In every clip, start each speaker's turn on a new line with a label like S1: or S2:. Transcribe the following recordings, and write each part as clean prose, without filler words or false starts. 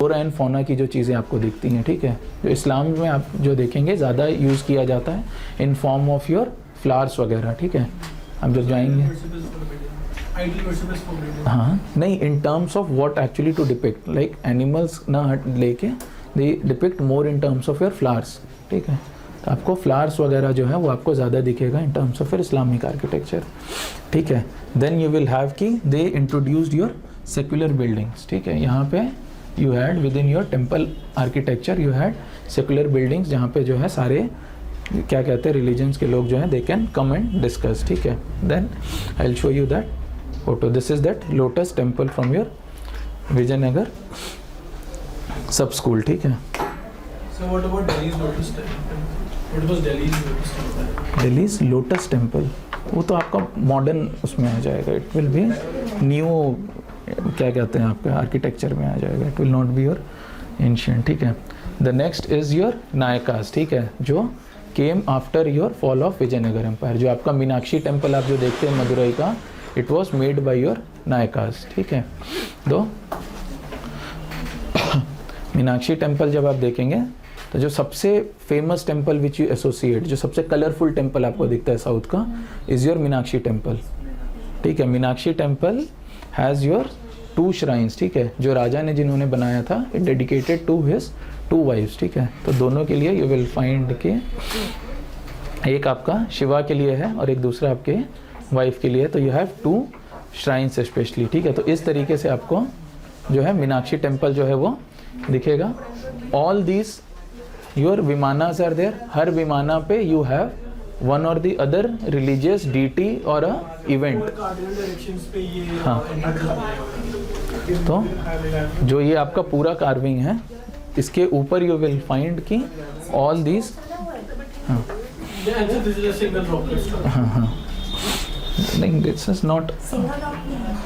S1: Flora and fauna की जो चीज़ें आपको दिखती हैं, ठीक है, जो इस्लाम में आप जो देखेंगे ज़्यादा यूज़ किया जाता है in form of your flowers वगैरह, ठीक है। हम जब जाएंगे, हाँ नहीं, in terms of what actually to depict, like animals ना लेके they depict more in terms of your flowers, ठीक है। तो आपको फ्लावर्स वगैरह जो है वो आपको ज़्यादा दिखेगा इन terms of your Islamic architecture, ठीक है। देन यू विल हैव कि they introduced your secular buildings, ठीक है। यहाँ पे you had with in your temple architecture you had secular buildings, जहाँ पे जो है सारे क्या कहते हैं रिलीजन्स के लोग जो हैं they can come and discuss, ठीक है। Then I will show you that photo. This is that lotus temple from your Vijayanagar sub school, ठीक है।
S2: So what about Delhi's Lotus Temple? What was Delhi's Lotus Temple?
S1: Delhi's lotus temple, वो तो आपका modern उसमें आ जाएगा, it will be new क्या कहते हैं आपका आर्किटेक्चर में आ जाएगा, it will not be your ancient, ठीक है। The next is your Nayakas, ठीक है, जो came after your fall of Vijayanagar empire. जो आपका मीनाक्षी टेम्पल आप जो देखते हैं मदुरई का, it was made by your Nayakas, ठीक है। दो मीनाक्षी टेम्पल जब आप देखेंगे तो जो सबसे famous temple which you associate, जो सबसे कलरफुल टेम्पल आपको दिखता है साउथ का, इज़ योर मीनाक्षी टेम्पल, ठीक है। Meenakshi temple has your 2 shrines, ठीक है, जो राजा ने जिन्होंने बनाया था, it dedicated to his 2 wifes, ठीक है। तो दोनों के लिए यू विल फाइंड के एक आपका शिवा के लिए है और एक दूसरा आपके वाइफ के लिए, तो यू हैव 2 श्राइन्स स्पेशली, ठीक है। तो इस तरीके से आपको जो है मीनाक्षी टेम्पल जो है वो दिखेगा। All these your vimanas are there, हर विमाना पे यू हैव वन और दी अदर रिलीजियस डीटी और अ इवेंट, हाँ। तो जो ये आपका पूरा कार्विंग है, इसके ऊपर यू विल फाइंड कि ऑल दीज, हाँ हाँ हाँ, नहीं this is not,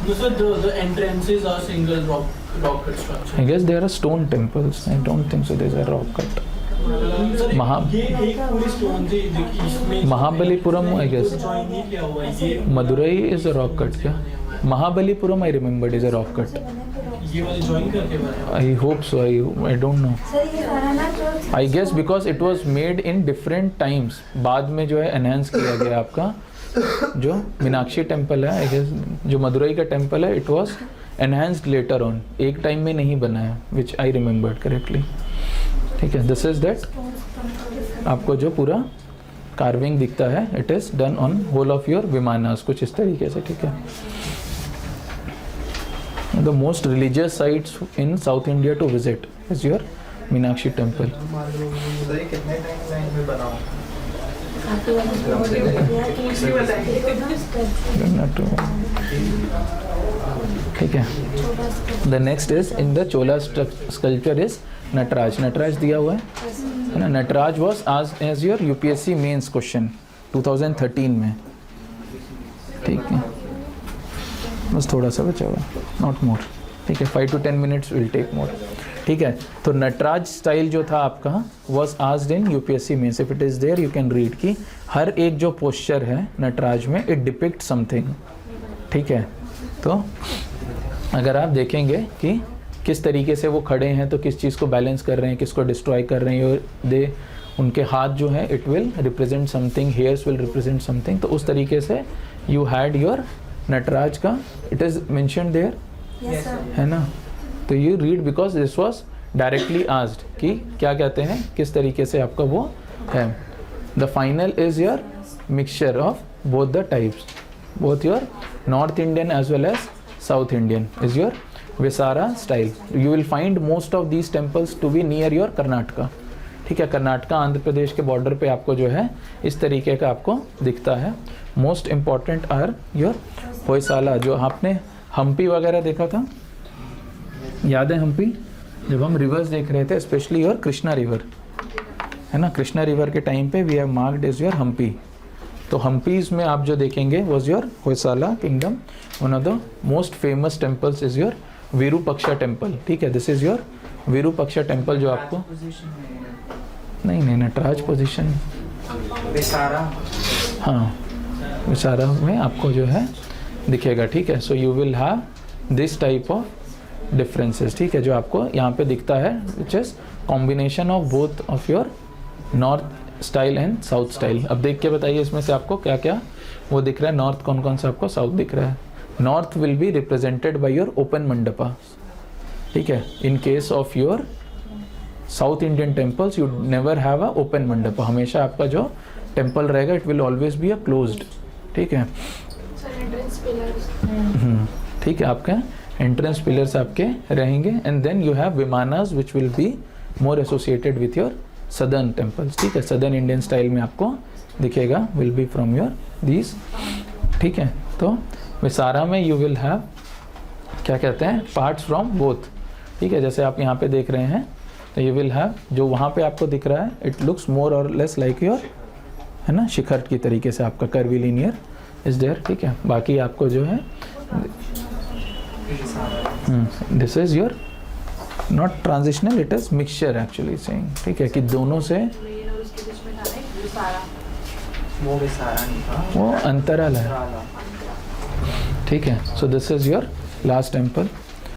S2: the entrances are single rock cut structure.
S1: I guess there are stone temples. I don't think so. There's a rock cut.
S2: ये एक पूरी स्टोन थी इसमें,
S1: महाबलीपुरम I guess.
S2: ज्वाइन नहीं किया हुआ ये,
S1: Madurai is a rock cut क्या? Mahabalipuram I remembered is a rock cut.
S2: ये वाले ज्वाइन करके बनाया।
S1: I hope so. I don't know. I guess because it was made in different times. बाद में जो है enhance किया गया आपका जो मीनाक्षी टेम्पल है, I guess जो मदुरई का टेम्पल है, it was enhanced later on. एक टाइम में नहीं बना है, which I remembered correctly. ठीक है, दिस इज दैट आपको जो पूरा कार्विंग दिखता है, it is done on whole of your vimanas, कुछ इस तरीके से, ठीक है। The most religious sites in South India to visit is your Meenakshi temple. ठीक है, the next is in the Chola sculpture is Nataraja. Nataraja दिया हुआ है ना। नटराज वॉज आज as your UPSC mains question 2013 में, ठीक है, बस थोड़ा सा बचा हुआ, नॉट मोर, ठीक है, 5 to 10 minutes will take more, ठीक है। तो नटराज स्टाइल जो था आपका was asked in UPSC mains, if it is there you can read कि हर एक जो पोस्चर है नटराज में इट डिपिक्ट समथिंग, ठीक है। तो अगर आप देखेंगे कि किस तरीके से वो खड़े हैं, तो किस चीज़ को बैलेंस कर रहे हैं, किसको डिस्ट्रॉय कर रहे हैं, दे उनके हाथ जो है it will represent something, hairs will represent something. तो उस तरीके से यू हैड योर नटराज का, इट इज़ मेंशन्ड देयर, है ना। तो you read because this was directly asked कि क्या कहते हैं, किस तरीके से आपका वो है। The final is your mixture of both the types, both your north Indian as well as south Indian is your Vesara style. You will find most of these temples to be near your Karnataka, ठीक है। कर्नाटका आंध्र प्रदेश के border पे आपको जो है इस तरीके का आपको दिखता है। Most important are your Hoysala, जो आपने हम्पी वगैरह देखा था, याद है हम्पी, जब हम रिवर्स देख रहे थे, स्पेशली योर कृष्णा रिवर, है ना। कृष्णा रिवर के टाइम पे we have marked is your Hampi. तो हम्पीज में आप जो देखेंगे was your Hoysala kingdom. One of the most famous temples is your Virupaksha temple, ठीक है। This is your Virupaksha temple, जो आपको नहीं नटराज पोजीशन, हाँ विसारा में आपको जो है दिखेगा, ठीक है। So you will have this type of differences, ठीक है, जो आपको यहाँ पे दिखता है, which is combination of both of your north style and south style. अब देख के बताइए इसमें से आपको क्या क्या वो दिख रहा है, नॉर्थ कौन कौन सा आपको साउथ दिख रहा है। North will be represented by your open mandapa, ठीक है। In case of your South Indian temples you never have a open mandapa, हमेशा आपका जो टेम्पल रहेगा it will always be a closed, ठीक है। ठीक है, आपके एंट्रेंस पिलर्स आपके रहेंगे and then you have vimanas which will be more associated with your southern temples, ठीक है। सदर्न इंडियन स्टाइल में आपको दिखेगा, will be from your these, ठीक है। तो विसारा में यू विल हैव क्या कहते हैं पार्ट्स फ्रॉम बोथ, ठीक है। जैसे आप यहाँ पे देख रहे हैं तो यू विल हैव जो वहाँ पे आपको दिख रहा है इट लुक्स मोर और लेस लाइक योर, है ना, शिखर की तरीके से आपका कर्वीलिनियर इज देयर, ठीक है। बाकी आपको जो है this is your not transitional, it is mixture actually saying, ठीक है, कि दोनों से वो अंतराल है, ठीक है। So this is your last temple.